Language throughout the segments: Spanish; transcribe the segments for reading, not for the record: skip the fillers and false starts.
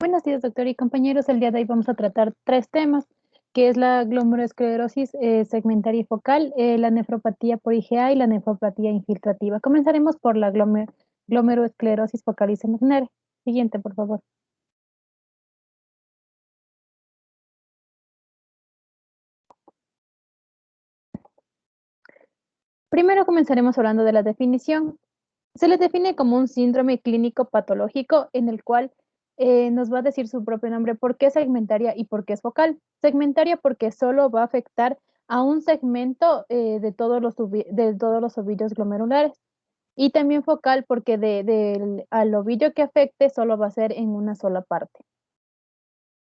Buenos días, doctor y compañeros. El día de hoy vamos a tratar tres temas, que es la glomerulosclerosis segmentaria y focal, la nefropatía por IgA y la nefropatía infiltrativa. Comenzaremos por la glomerulosclerosis focal y segmentaria. Siguiente, por favor. Primero comenzaremos hablando de la definición. Se le define como un síndrome clínico patológico en el cual nos va a decir su propio nombre por qué es segmentaria y por qué es focal. Segmentaria porque solo va a afectar a un segmento de todos los ovillos glomerulares. Y también focal porque al ovillo que afecte solo va a ser en una sola parte.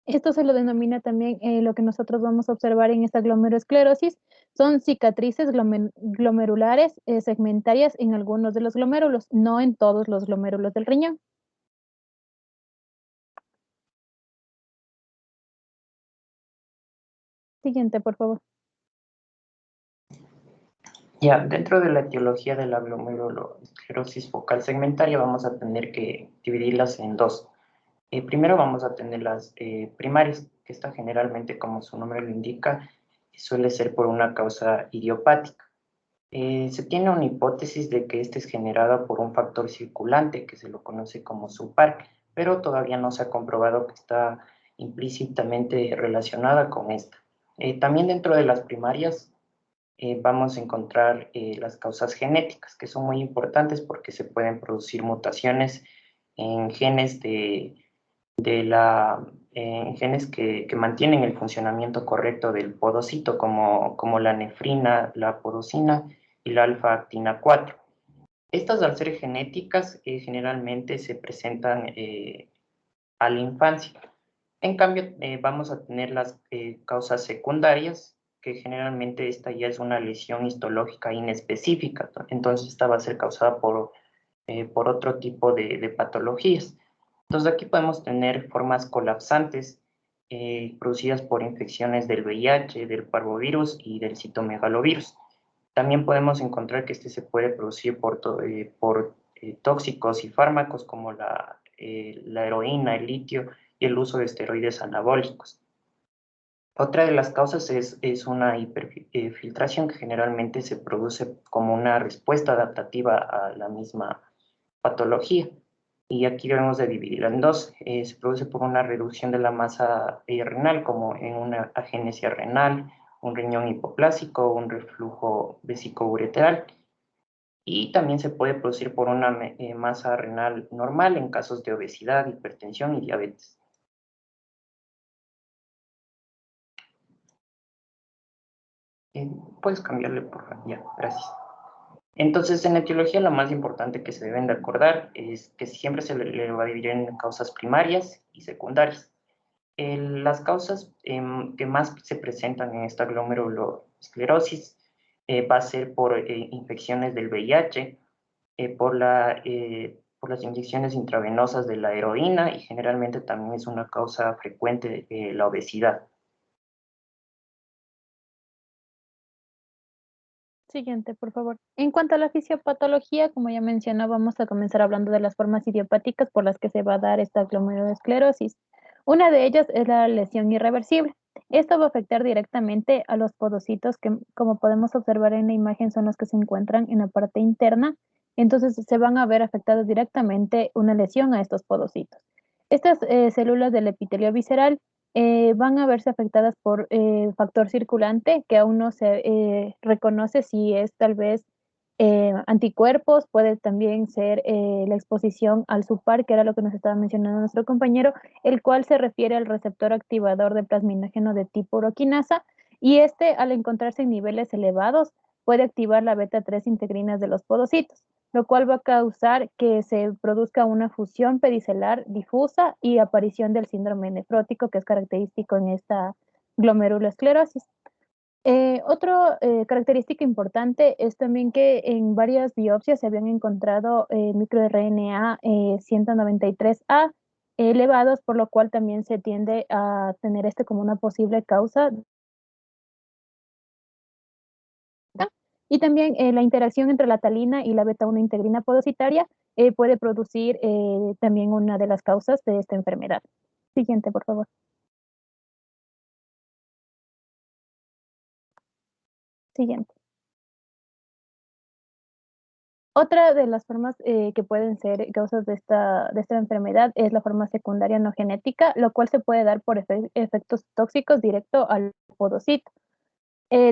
Esto se lo denomina también lo que nosotros vamos a observar en esta glomerulosclerosis, son cicatrices glomerulares segmentarias en algunos de los glomérulos, no en todos los glomérulos del riñón. Siguiente, por favor. Ya, dentro de la etiología de la glomerulosclerosis focal segmentaria vamos a tener que dividirlas en dos. Primero vamos a tener las primarias, que está generalmente, como su nombre lo indica, suele ser por una causa idiopática. Se tiene una hipótesis de que esta es generada por un factor circulante que se lo conoce como SUPAR, pero todavía no se ha comprobado que está implícitamente relacionada con esta. También dentro de las primarias vamos a encontrar las causas genéticas, que son muy importantes porque se pueden producir mutaciones en genes en genes que mantienen el funcionamiento correcto del podocito, como la nefrina, la podocina y la alfa-actina 4. Estas, al ser genéticas, generalmente se presentan a la infancia. En cambio, vamos a tener las causas secundarias, que generalmente esta ya es una lesión histológica inespecífica, entonces esta va a ser causada por otro tipo de patologías. Entonces aquí podemos tener formas colapsantes producidas por infecciones del VIH, del parvovirus y del citomegalovirus. También podemos encontrar que este se puede producir por tóxicos y fármacos como la heroína, el litio y el uso de esteroides anabólicos. Otra de las causas es una hiperfiltración que generalmente se produce como una respuesta adaptativa a la misma patología. Y aquí debemos de dividirla en dos. Se produce por una reducción de la masa renal, como en una agenesia renal, un riñón hipoplásico, un reflujo vesicoureteral. Y también se puede producir por una masa renal normal en casos de obesidad, hipertensión y diabetes. Puedes cambiarle, por favor. Ya, gracias. Entonces, en etiología lo más importante que se deben de acordar es que siempre se le va a dividir en causas primarias y secundarias. Las causas que más se presentan en esta glomerulosclerosis va a ser por infecciones del VIH, por las inyecciones intravenosas de la heroína y generalmente también es una causa frecuente de la obesidad. Siguiente, por favor. En cuanto a la fisiopatología, como ya mencioné, vamos a comenzar hablando de las formas idiopáticas por las que se va a dar esta glomerulosclerosis. Una de ellas es la lesión irreversible. Esto va a afectar directamente a los podocitos que, como podemos observar en la imagen, son los que se encuentran en la parte interna. Entonces, se van a ver afectados directamente una lesión a estos podocitos. Estas células del epitelio visceral van a verse afectadas por factor circulante, que aún no se reconoce si es tal vez anticuerpos, puede también ser la exposición al SUPAR, que era lo que nos estaba mencionando nuestro compañero, el cual se refiere al receptor activador de plasminógeno de tipo uroquinasa, y este, al encontrarse en niveles elevados, puede activar la beta 3 integrinas de los podocitos, lo cual va a causar que se produzca una fusión pedicelar difusa y aparición del síndrome nefrótico, que es característico en esta glomerulosclerosis. Otra característica importante es también que en varias biopsias se habían encontrado microRNA 193A elevados, por lo cual también se tiende a tener este como una posible causa. Y también la interacción entre la talina y la beta-1 integrina podocitaria puede producir también una de las causas de esta enfermedad. Siguiente, por favor. Siguiente. Otra de las formas que pueden ser causas de esta enfermedad es la forma secundaria no genética, lo cual se puede dar por efectos tóxicos directo al podocito.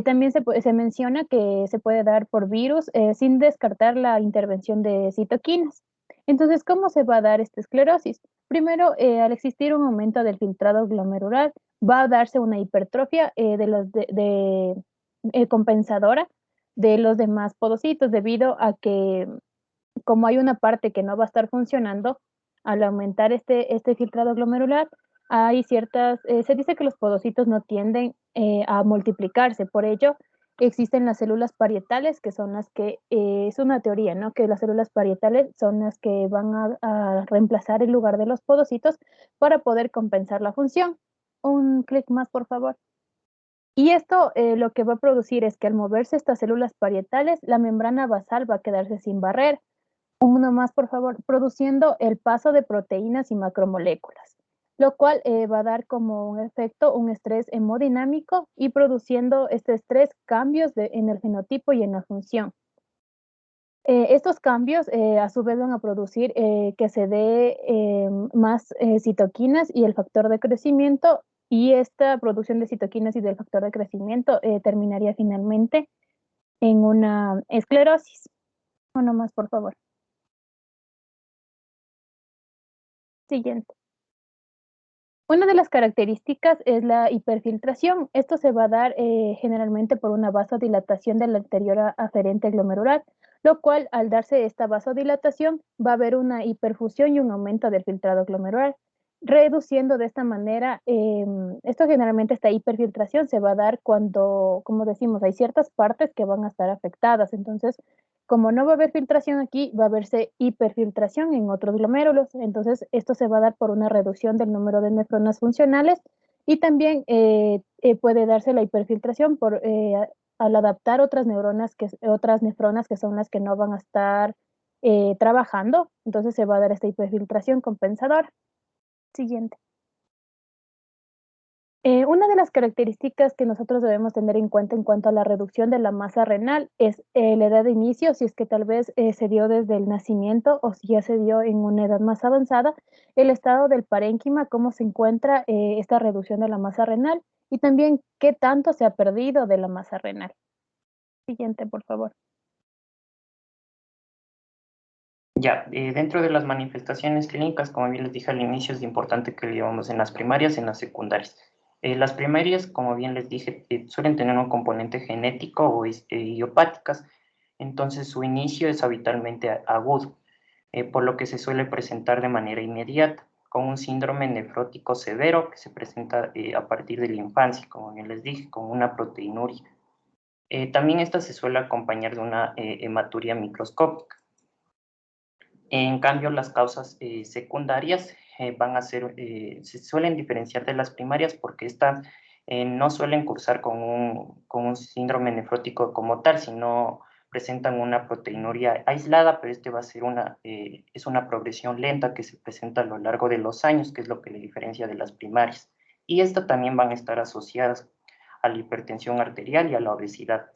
También se menciona que se puede dar por virus sin descartar la intervención de citoquinas. Entonces, ¿cómo se va a dar esta esclerosis? Primero, al existir un aumento del filtrado glomerular, va a darse una hipertrofia compensadora de los demás podocitos debido a que como hay una parte que no va a estar funcionando, al aumentar este filtrado glomerular, hay ciertas, se dice que los podocitos no tienden a multiplicarse, por ello existen las células parietales, que son las que, es una teoría, ¿no? Que las células parietales son las que van a reemplazar el lugar de los podocitos para poder compensar la función. Un clic más, por favor. Y esto lo que va a producir es que al moverse estas células parietales, la membrana basal va a quedarse sin barrera. Uno más, por favor, produciendo el paso de proteínas y macromoléculas, lo cual va a dar como un efecto un estrés hemodinámico y produciendo este estrés cambios en el fenotipo y en la función. Estos cambios a su vez van a producir que se dé más citoquinas y el factor de crecimiento y esta producción de citoquinas y del factor de crecimiento terminaría finalmente en una esclerosis. Uno más, por favor. Siguiente. Una de las características es la hiperfiltración. Esto se va a dar generalmente por una vasodilatación del anterior aferente glomerular, lo cual al darse esta vasodilatación va a haber una hiperfusión y un aumento del filtrado glomerular, reduciendo de esta manera, esto generalmente esta hiperfiltración se va a dar cuando, como decimos, hay ciertas partes que van a estar afectadas. Entonces, como no va a haber filtración aquí, va a haberse hiperfiltración en otros glomérulos. Entonces, esto se va a dar por una reducción del número de nefronas funcionales y también puede darse la hiperfiltración al adaptar otras nefronas que son las que no van a estar trabajando. Entonces, se va a dar esta hiperfiltración compensadora. Siguiente. Una de las características que nosotros debemos tener en cuanto a la reducción de la masa renal es la edad de inicio, si es que tal vez se dio desde el nacimiento o si ya se dio en una edad más avanzada, el estado del parénquima, cómo se encuentra esta reducción de la masa renal y también qué tanto se ha perdido de la masa renal. Siguiente, por favor. Ya, dentro de las manifestaciones clínicas, como bien les dije al inicio, es importante que lo llevamos en las primarias y en las secundarias. Las primarias, como bien les dije, suelen tener un componente genético o idiopáticas, entonces su inicio es habitualmente agudo, por lo que se suele presentar de manera inmediata, con un síndrome nefrótico severo que se presenta a partir de la infancia, como bien les dije, con una proteinuria. También esta se suele acompañar de una hematuria microscópica. En cambio, las causas secundarias se suelen diferenciar de las primarias porque estas no suelen cursar con un síndrome nefrótico como tal, sino presentan una proteinuria aislada, pero este va a ser es una progresión lenta que se presenta a lo largo de los años, que es lo que le diferencia de las primarias. Y estas también van a estar asociadas a la hipertensión arterial y a la obesidad.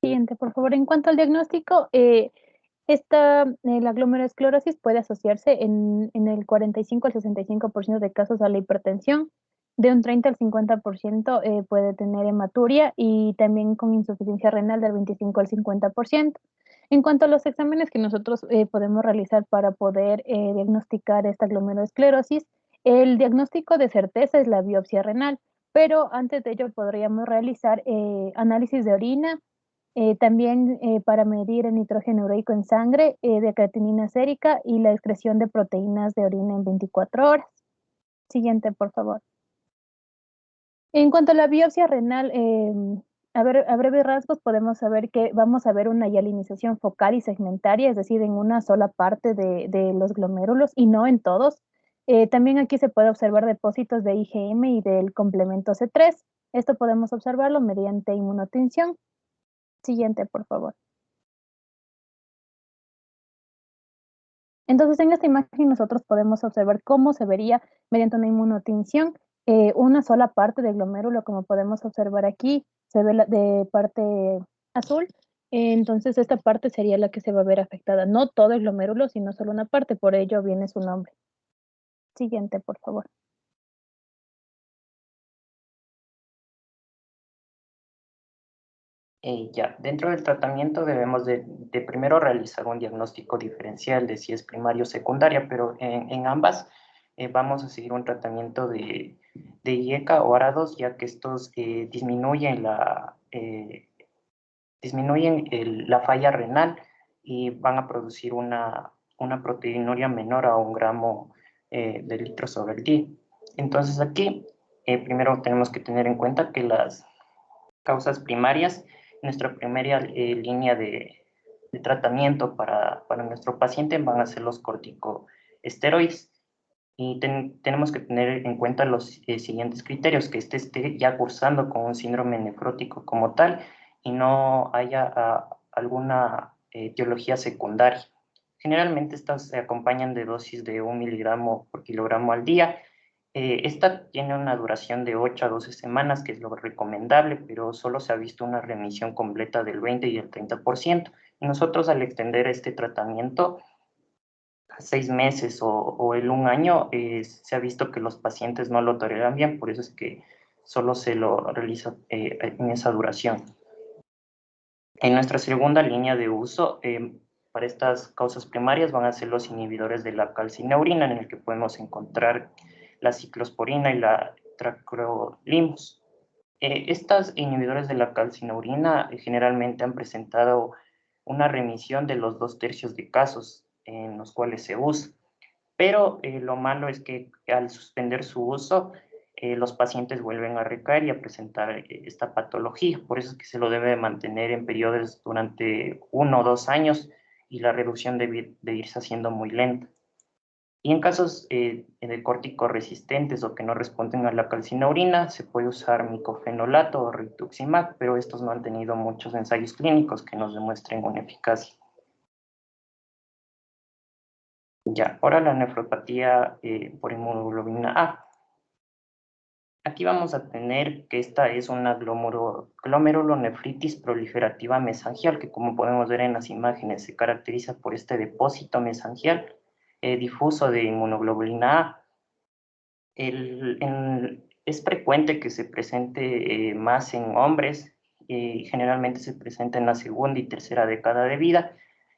Siguiente, por favor. En cuanto al diagnóstico, la glomerulosclerosis puede asociarse en el 45 al 65% de casos a la hipertensión, de un 30 al 50% puede tener hematuria y también con insuficiencia renal del 25 al 50%. En cuanto a los exámenes que nosotros podemos realizar para poder diagnosticar esta glomerulosclerosis, el diagnóstico de certeza es la biopsia renal, pero antes de ello podríamos realizar análisis de orina, también para medir el nitrógeno ureico en sangre, de creatinina sérica y la excreción de proteínas de orina en 24 horas. Siguiente, por favor. En cuanto a la biopsia renal, a breves rasgos podemos saber que vamos a ver una hialinización focal y segmentaria, es decir, en una sola parte de los glomérulos y no en todos. También aquí se puede observar depósitos de IgM y del complemento C3. Esto podemos observarlo mediante inmunotinción. Siguiente, por favor. Entonces, en esta imagen nosotros podemos observar cómo se vería mediante una inmunotinción una sola parte del glomérulo, como podemos observar aquí, se ve de parte azul. Entonces, esta parte sería la que se va a ver afectada, no todo el glomérulo, sino solo una parte, por ello viene su nombre. Siguiente, por favor. Ya, dentro del tratamiento debemos de primero realizar un diagnóstico diferencial de si es primaria o secundaria, pero en ambas vamos a seguir un tratamiento de IECA o ARA2, ya que estos disminuyen la falla renal y van a producir una proteinuria menor a 1 gramo de litro sobre el día. Entonces aquí primero tenemos que tener en cuenta que las causas primarias, nuestra primera línea de tratamiento para nuestro paciente van a ser los corticosteroides. Y tenemos que tener en cuenta los siguientes criterios: que esté ya cursando con un síndrome nefrótico como tal y no haya alguna etiología secundaria. Generalmente estas se acompañan de dosis de 1 miligramo por kilogramo al día. Esta tiene una duración de 8 a 12 semanas, que es lo recomendable, pero solo se ha visto una remisión completa del 20 y el 30%. Y nosotros, al extender este tratamiento a 6 meses o el 1 año, se ha visto que los pacientes no lo toleran bien, por eso es que solo se lo realiza en esa duración. En nuestra segunda línea de uso, para estas causas primarias van a ser los inhibidores de la calcineurina, en el que podemos encontrar la ciclosporina y la tacrolimus. Estas inhibidores de la calcineurina generalmente han presentado una remisión de los 2/3 de casos en los cuales se usa, pero lo malo es que al suspender su uso, los pacientes vuelven a recaer y a presentar esta patología. Por eso es que se lo debe mantener en periodos durante 1 o 2 años, y la reducción debe de irse haciendo muy lenta. Y en casos de córticos resistentes o que no responden a la calcineurina, se puede usar micofenolato o rituximab, pero estos no han tenido muchos ensayos clínicos que nos demuestren una eficacia. Ya, ahora la nefropatía por inmunoglobulina A. Aquí vamos a tener que esta es una glomerulonefritis proliferativa mesangial, que, como podemos ver en las imágenes, se caracteriza por este depósito mesangial difuso de inmunoglobulina A. Es frecuente que se presente más en hombres, generalmente se presenta en la segunda y tercera década de vida,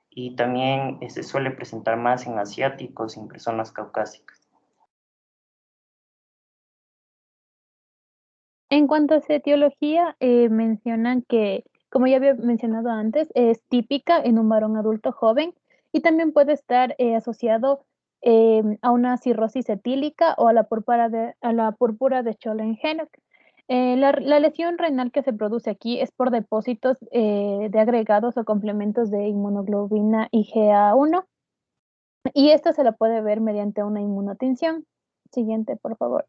y también se suele presentar más en asiáticos y en personas caucásicas. En cuanto a su etiología, mencionan que, como ya había mencionado antes, es típica en un varón adulto joven y también puede estar asociado a una cirrosis etílica o a la púrpura de Schoellen-Henoch. La lesión renal que se produce aquí es por depósitos de agregados o complementos de inmunoglobulina IgA1, y esto se la puede ver mediante una inmunotinción. Siguiente, por favor.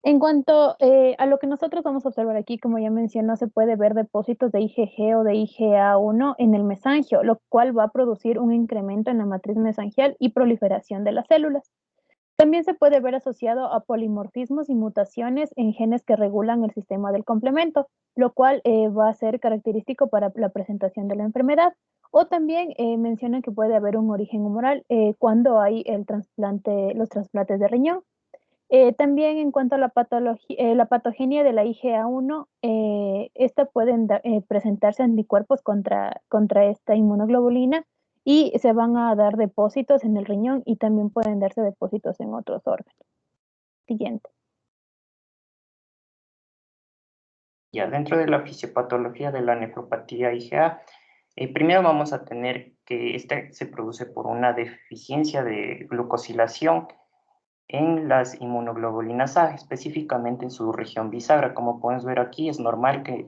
En cuanto a lo que nosotros vamos a observar aquí, como ya mencionó, se puede ver depósitos de IgG o de IgA1 en el mesangio, lo cual va a producir un incremento en la matriz mesangial y proliferación de las células. También se puede ver asociado a polimorfismos y mutaciones en genes que regulan el sistema del complemento, lo cual va a ser característico para la presentación de la enfermedad. O también mencionan que puede haber un origen humoral cuando hay los trasplantes de riñón. También, en cuanto a la patogenia de la IgA1, esta pueden presentarse anticuerpos contra esta inmunoglobulina, y se van a dar depósitos en el riñón y también pueden darse depósitos en otros órganos. Siguiente. Ya, dentro de la fisiopatología de la nefropatía IgA, primero vamos a tener que este se produce por una deficiencia de glucosilación en las inmunoglobulinas A, específicamente en su región bisagra. Como puedes ver aquí, es normal que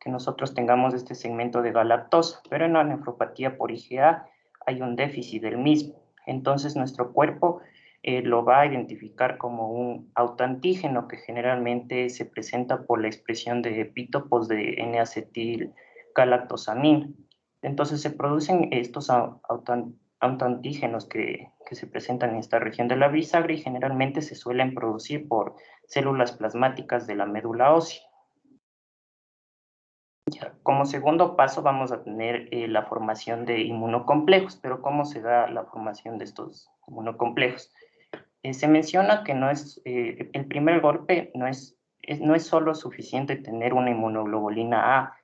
nosotros tengamos este segmento de galactosa, pero en la nefropatía por IgA hay un déficit del mismo. Entonces nuestro cuerpo lo va a identificar como un autoantígeno, que generalmente se presenta por la expresión de epítopos de N-acetil galactosamina. Entonces se producen estos autoantígenos que se presentan en esta región de la bisagra y generalmente se suelen producir por células plasmáticas de la médula ósea. Como segundo paso vamos a tener la formación de inmunocomplejos, pero ¿cómo se da la formación de estos inmunocomplejos? Se menciona que no es, el primer golpe no es solo suficiente tener una inmunoglobulina A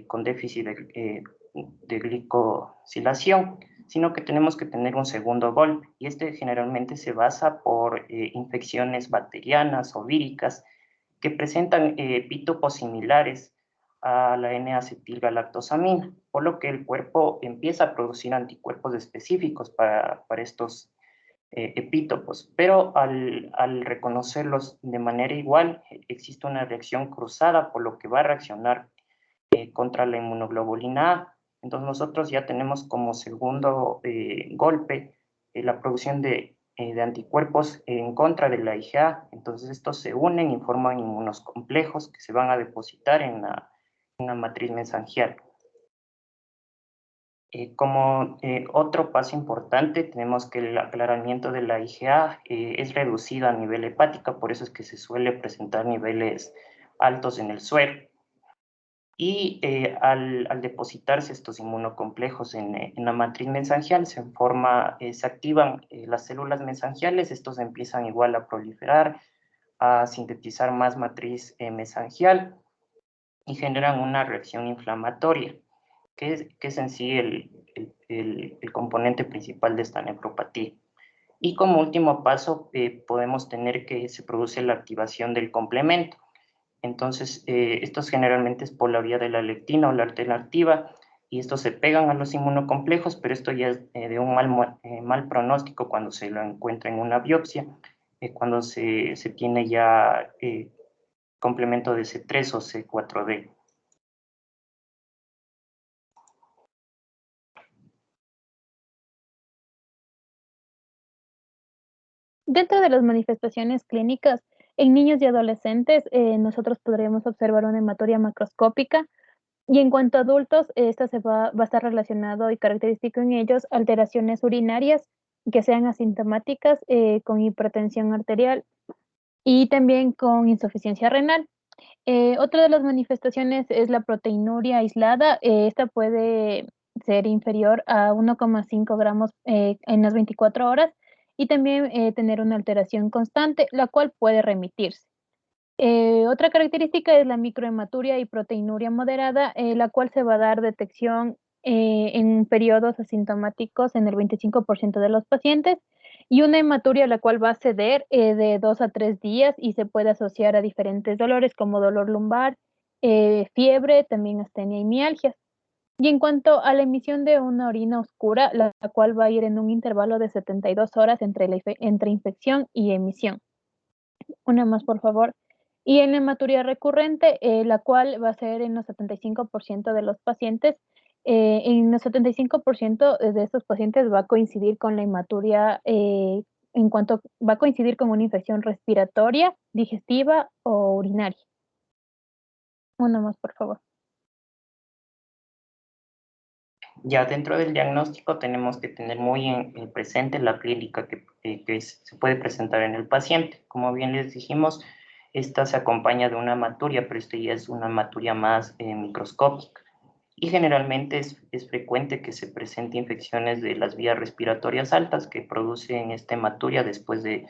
con déficit de glicosilación, sino que tenemos que tener un segundo golpe, y este generalmente se basa por infecciones bacterianas o víricas que presentan epítopos similares a la N-acetilgalactosamina, por lo que el cuerpo empieza a producir anticuerpos específicos para estos epítopos, pero al reconocerlos de manera igual, existe una reacción cruzada, por lo que va a reaccionar contra la inmunoglobulina A. Entonces nosotros ya tenemos como segundo golpe la producción de anticuerpos en contra de la IgA. Entonces estos se unen y forman inmunos complejos que se van a depositar en la matriz mesangial. Como otro paso importante, tenemos que el aclaramiento de la IgA es reducido a nivel hepático, por eso es que se suele presentar niveles altos en el suero. Y al depositarse estos inmunocomplejos en la matriz mesangial, se activan las células mesangiales, estos empiezan igual a proliferar, a sintetizar más matriz mesangial y generan una reacción inflamatoria, que es en sí el componente principal de esta nefropatía. Y como último paso, podemos tener que se produce la activación del complemento. Entonces, estos generalmente es por la vía de la lectina o la alternativa, y estos se pegan a los inmunocomplejos, pero esto ya es de un mal pronóstico cuando se lo encuentra en una biopsia, cuando se tiene ya complemento de C3 o C4D. Dentro de las manifestaciones clínicas, en niños y adolescentes, nosotros podríamos observar una hematuria macroscópica, y en cuanto a adultos, esta va a estar relacionado y característico en ellos alteraciones urinarias que sean asintomáticas, con hipertensión arterial y también con insuficiencia renal. Otra de las manifestaciones es la proteinuria aislada. Esta puede ser inferior a 1,5 gramos en las 24 horas, y también tener una alteración constante, la cual puede remitirse. Otra característica es la microhematuria y proteinuria moderada, la cual se va a dar detección en periodos asintomáticos en el 25% de los pacientes, y una hematuria la cual va a ceder de 2 a 3 días y se puede asociar a diferentes dolores como dolor lumbar, fiebre, también astenia y mialgias. Y en cuanto a la emisión de una orina oscura, la cual va a ir en un intervalo de 72 horas entre infección y emisión. Una más, por favor. Y en la hematuria recurrente, la cual va a ser en los 75% de los pacientes, en los 75% de estos pacientes va a coincidir con la hematuria, en cuanto va a coincidir con una infección respiratoria, digestiva o urinaria. Una más, por favor. Ya dentro del diagnóstico tenemos que tener muy presente la clínica se puede presentar en el paciente. Como bien les dijimos, esta se acompaña de una hematuria, pero esta ya es una hematuria más microscópica. Y generalmente es frecuente que se presente infecciones de las vías respiratorias altas que producen esta hematuria después de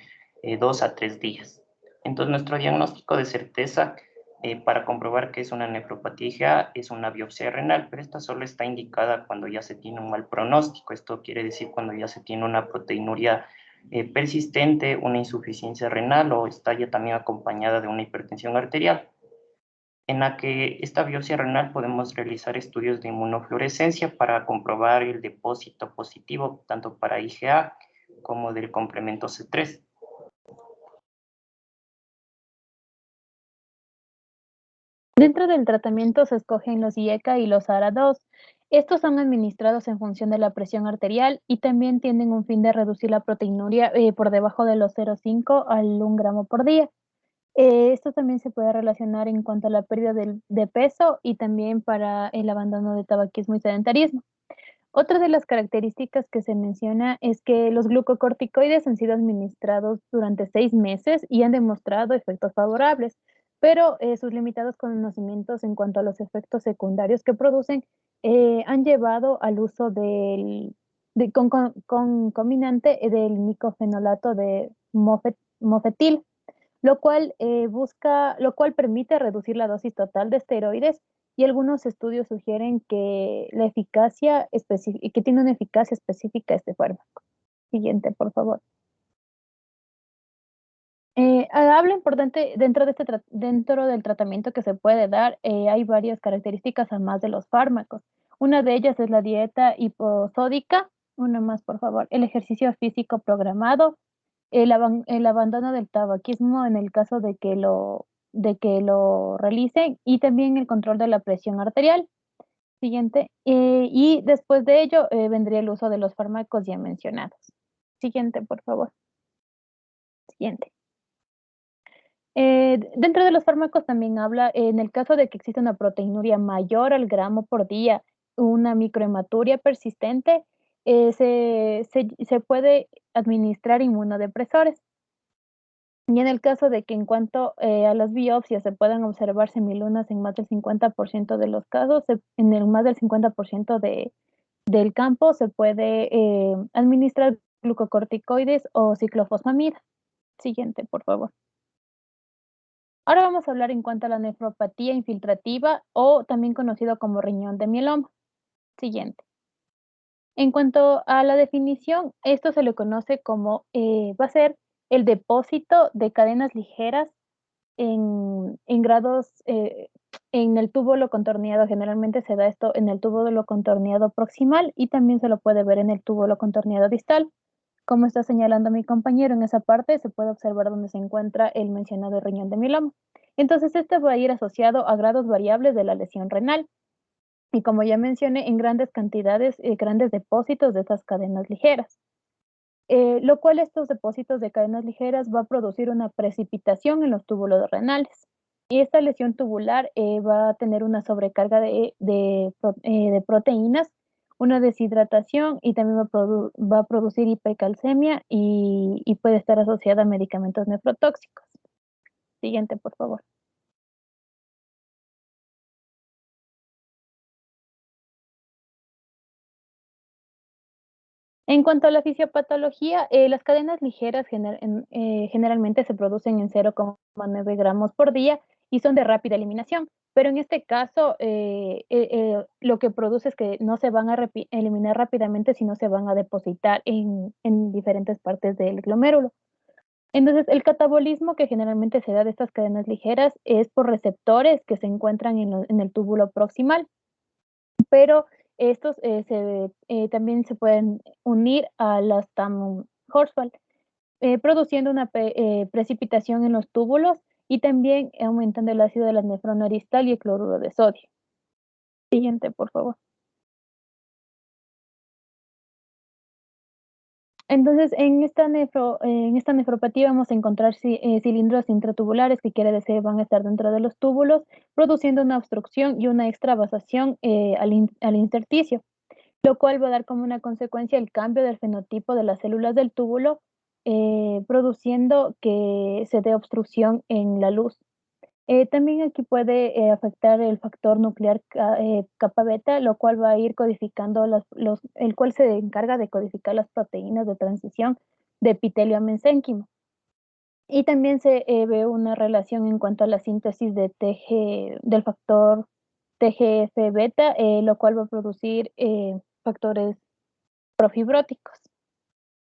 2 a 3 días. Entonces, nuestro diagnóstico de certeza para comprobar que es una nefropatía IgA es una biopsia renal, pero esta solo está indicada cuando ya se tiene un mal pronóstico. Esto quiere decir cuando ya se tiene una proteinuria persistente, una insuficiencia renal o está ya también acompañada de una hipertensión arterial, en la que esta biopsia renal podemos realizar estudios de inmunofluorescencia para comprobar el depósito positivo tanto para IgA como del complemento C3. Dentro del tratamiento se escogen los IECA y los ARA-2. Estos son administrados en función de la presión arterial y también tienen un fin de reducir la proteinuria por debajo de los 0,5 al 1 gramo por día. Esto también se puede relacionar en cuanto a la pérdida de peso y también para el abandono de tabaquismo y sedentarismo. Otra de las características que se menciona es que los glucocorticoides han sido administrados durante 6 meses y han demostrado efectos favorables, pero sus limitados conocimientos en cuanto a los efectos secundarios que producen han llevado al uso del concominante del micofenolato de mofetil, lo cual permite reducir la dosis total de esteroides y algunos estudios sugieren que que tiene una eficacia específica este fármaco. Siguiente, por favor. Habla importante dentro del tratamiento que se puede dar, hay varias características además de los fármacos. Una de ellas es la dieta hiposódica, una más, por favor, el ejercicio físico programado, el abandono del tabaquismo en el caso de que lo realicen y también el control de la presión arterial. Siguiente. Y después de ello vendría el uso de los fármacos ya mencionados. Siguiente, por favor. Siguiente. Dentro de los fármacos también habla, en el caso de que exista una proteinuria mayor al gramo por día, una microhematuria persistente, se puede administrar inmunodepresores. Y en el caso de que en cuanto a las biopsias se puedan observar semilunas en más del 50% de los casos, en el más del 50% del campo se puede administrar glucocorticoides o ciclofosfamida. Siguiente, por favor. Ahora vamos a hablar en cuanto a la nefropatía infiltrativa o también conocido como riñón de mieloma. Siguiente. En cuanto a la definición, esto se le conoce como, va a ser el depósito de cadenas ligeras en grados, en el túbulo contorneado. Generalmente se da esto en el túbulo contorneado proximal y también se lo puede ver en el túbulo contorneado distal. Como está señalando mi compañero, en esa parte se puede observar donde se encuentra el mencionado riñón de mieloma. Entonces, este va a ir asociado a grados variables de la lesión renal. Y como ya mencioné, en grandes cantidades, grandes depósitos de estas cadenas ligeras. Lo cual estos depósitos de cadenas ligeras va a producir una precipitación en los túbulos renales. Y esta lesión tubular va a tener una sobrecarga de proteínas, una deshidratación y también va a producir hipercalcemia y puede estar asociada a medicamentos nefrotóxicos. Siguiente, por favor. En cuanto a la fisiopatología, las cadenas ligeras generalmente se producen en 0,9 gramos por día y son de rápida eliminación, pero en este caso lo que produce es que no se van a eliminar rápidamente, sino se van a depositar en diferentes partes del glomérulo. Entonces, el catabolismo que generalmente se da de estas cadenas ligeras es por receptores que se encuentran en el túbulo proximal, pero estos también se pueden unir a las Tam-Horsfall, produciendo una precipitación en los túbulos y también aumentando el ácido de la nefrona aristal y el cloruro de sodio. Siguiente, por favor. Entonces, en esta nefropatía vamos a encontrar cilindros intratubulares, que quiere decir van a estar dentro de los túbulos, produciendo una obstrucción y una extravasación al intersticio, lo cual va a dar como una consecuencia el cambio del fenotipo de las células del túbulo, produciendo que se dé obstrucción en la luz. También aquí puede afectar el factor nuclear kappa beta, lo cual va a ir codificando el cual se encarga de codificar las proteínas de transición de epitelio a mesénquimo. Y también se ve una relación en cuanto a la síntesis del factor TGF beta, lo cual va a producir factores profibróticos.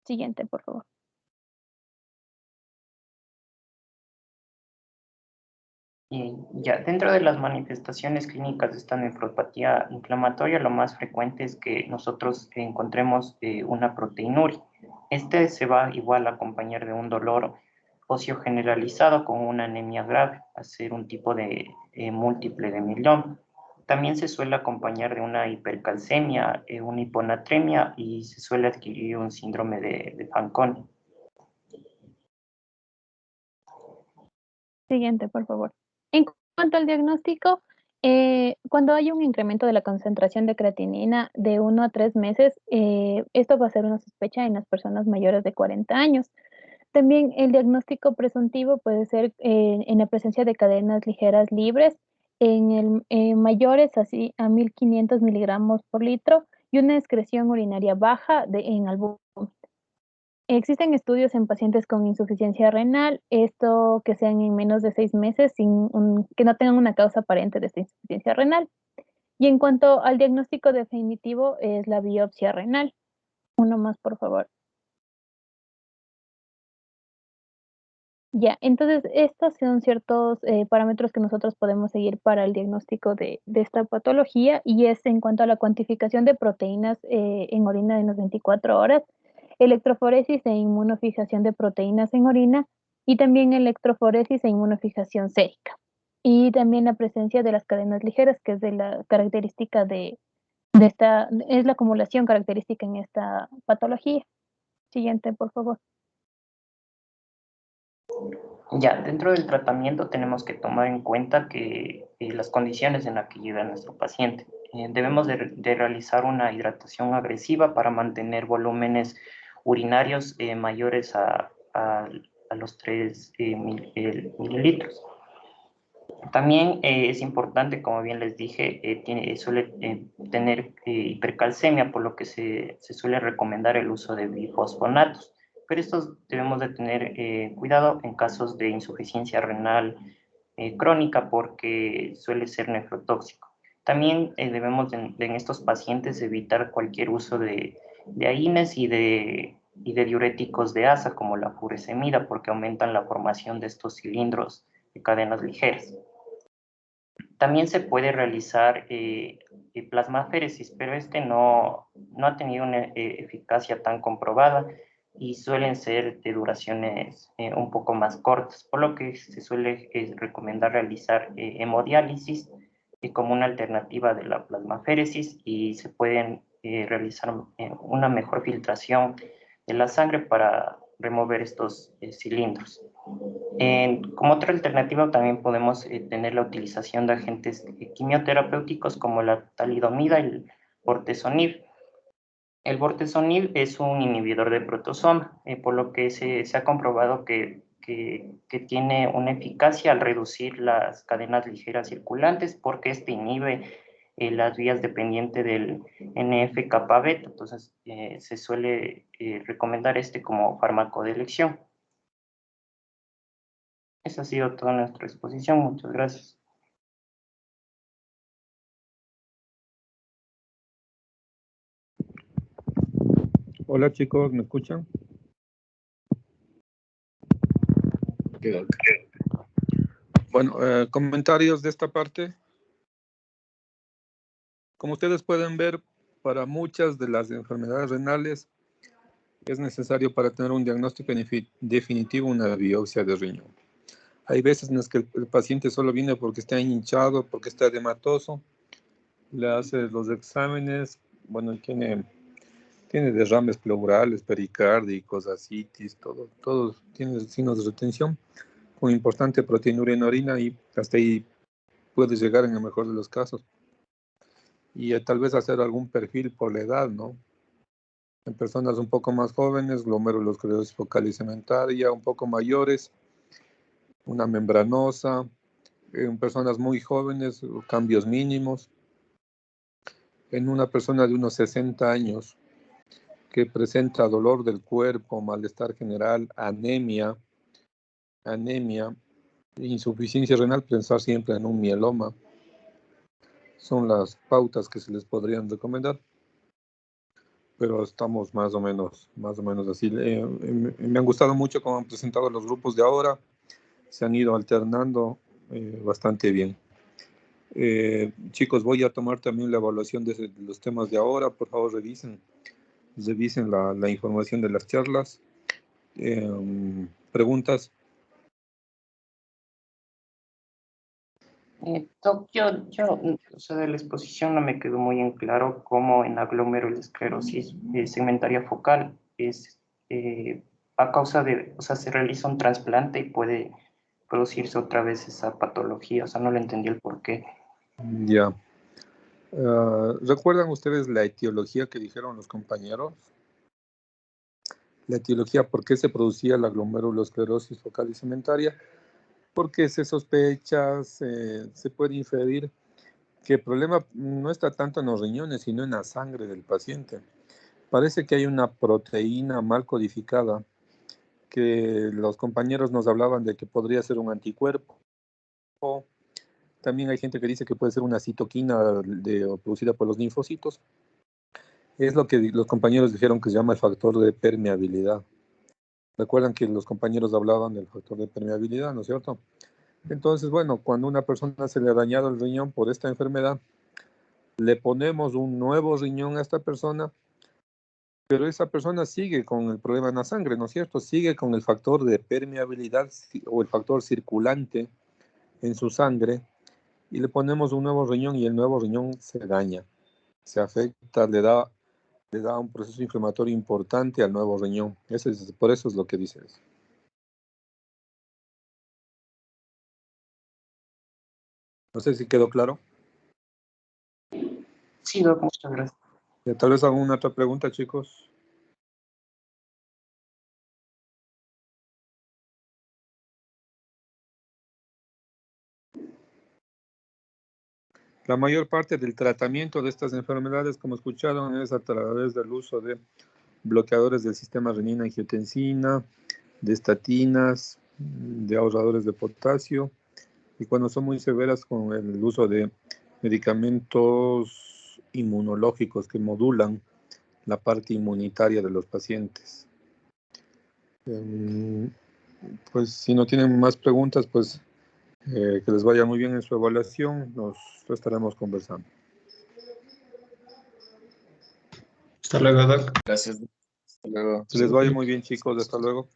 Siguiente, por favor. Y ya, dentro de las manifestaciones clínicas de esta nefropatía inflamatoria, lo más frecuente es que nosotros encontremos una proteinuria. Este se va igual a acompañar de un dolor óseo generalizado con una anemia grave, a ser un tipo de múltiple de mieloma. También se suele acompañar de una hipercalcemia, una hiponatremia y se suele adquirir un síndrome de Fanconi. Siguiente, por favor. En cuanto al diagnóstico, Cuando hay un incremento de la concentración de creatinina de 1 a 3 meses, esto va a ser una sospecha en las personas mayores de 40 años. También el diagnóstico presuntivo puede ser en la presencia de cadenas ligeras libres mayores así a 1500 miligramos por litro y una excreción urinaria baja en albúmina. Existen estudios en pacientes con insuficiencia renal, esto que sean en menos de 6 meses que no tengan una causa aparente de esta insuficiencia renal. Y en cuanto al diagnóstico definitivo, es la biopsia renal. Uno más, por favor. Ya, entonces estos son ciertos parámetros que nosotros podemos seguir para el diagnóstico de esta patología y es en cuanto a la cuantificación de proteínas en orina en las 24 horas, electroforesis e inmunofijación de proteínas en orina y también electroforesis e inmunofijación sérica. Y también la presencia de las cadenas ligeras, que es de la característica es la acumulación característica en esta patología. Siguiente, por favor. Ya, dentro del tratamiento tenemos que tomar en cuenta que las condiciones en las que llega nuestro paciente. Debemos de realizar una hidratación agresiva para mantener volúmenes urinarios mayores a los 3 mililitros. También es importante, como bien les dije, suele tener hipercalcemia, por lo que se suele recomendar el uso de bifosfonatos. Pero estos debemos de tener cuidado en casos de insuficiencia renal crónica porque suele ser nefrotóxico. También debemos en estos pacientes evitar cualquier uso de AINES y de diuréticos de asa como la furosemida porque aumentan la formación de estos cilindros de cadenas ligeras. También se puede realizar plasmaféresis, pero este no ha tenido una eficacia tan comprobada y suelen ser de duraciones un poco más cortas, por lo que se suele recomendar realizar hemodiálisis como una alternativa de la plasmaféresis y se pueden realizar una mejor filtración de la sangre para remover estos cilindros. Como otra alternativa también podemos tener la utilización de agentes quimioterapéuticos como la talidomida y el bortezomib. El bortezomib es un inhibidor de proteasoma, por lo que se ha comprobado que tiene una eficacia al reducir las cadenas ligeras circulantes porque este inhibe las vías dependientes del NF-kappa beta, entonces se suele recomendar este como fármaco de elección. Esa ha sido toda nuestra exposición. Muchas gracias. Hola chicos, ¿me escuchan? Bueno, comentarios de esta parte. Como ustedes pueden ver, para muchas de las enfermedades renales es necesario para tener un diagnóstico definitivo una biopsia de riñón. Hay veces en las que el paciente solo viene porque está hinchado, porque está edematoso, le hace los exámenes, bueno, tiene derrames pleurales, pericárdicos, ascitis, todo tiene signos de retención, con importante proteinuria en orina y hasta ahí puede llegar en el mejor de los casos. Y tal vez hacer algún perfil por la edad, ¿no? En personas un poco más jóvenes, glomerulosclerosis focal y cementaria, un poco mayores, una membranosa, en personas muy jóvenes, cambios mínimos. En una persona de unos 60 años que presenta dolor del cuerpo, malestar general, anemia, insuficiencia renal, pensar siempre en un mieloma. Son las pautas que se les podrían recomendar. Pero estamos más o menos así. Me han gustado mucho cómo han presentado los grupos de ahora. Se han ido alternando bastante bien. Chicos, voy a tomar también la evaluación de los temas de ahora. Por favor, revisen la información de las charlas. ¿Preguntas? O sea, de la exposición no me quedó muy en claro cómo en la glomerulosclerosis segmentaria focal es a causa de, o sea, se realiza un trasplante y puede producirse otra vez esa patología, o sea, no le entendí el por qué. Ya. ¿Recuerdan ustedes la etiología que dijeron los compañeros? La etiología, ¿por qué se producía la glomerulosclerosis focal y cementaria? Porque se sospecha, se puede inferir que el problema no está tanto en los riñones, sino en la sangre del paciente. Parece que hay una proteína mal codificada que los compañeros nos hablaban de que podría ser un anticuerpo. También hay gente que dice que puede ser una citoquina producida por los linfocitos. Es lo que los compañeros dijeron que se llama el factor de permeabilidad. Recuerdan que los compañeros hablaban del factor de permeabilidad, ¿no es cierto? Entonces, bueno, cuando una persona se le ha dañado el riñón por esta enfermedad, le ponemos un nuevo riñón a esta persona, pero esa persona sigue con el problema en la sangre, ¿no es cierto? Sigue con el factor de permeabilidad o el factor circulante en su sangre y le ponemos un nuevo riñón y el nuevo riñón se daña, se afecta, le da un proceso inflamatorio importante al nuevo riñón. Por eso es lo que dice eso. No sé si quedó claro. Sí, Doc, muchas gracias. Tal vez alguna otra pregunta, chicos. La mayor parte del tratamiento de estas enfermedades, como escucharon, es a través del uso de bloqueadores del sistema renina-angiotensina, de estatinas, de ahorradores de potasio, y cuando son muy severas con el uso de medicamentos inmunológicos que modulan la parte inmunitaria de los pacientes. Pues si no tienen más preguntas, pues que les vaya muy bien en su evaluación, nos estaremos conversando. Hasta luego, Doc. Gracias. Hasta luego. Que les vaya muy bien, chicos. Hasta luego.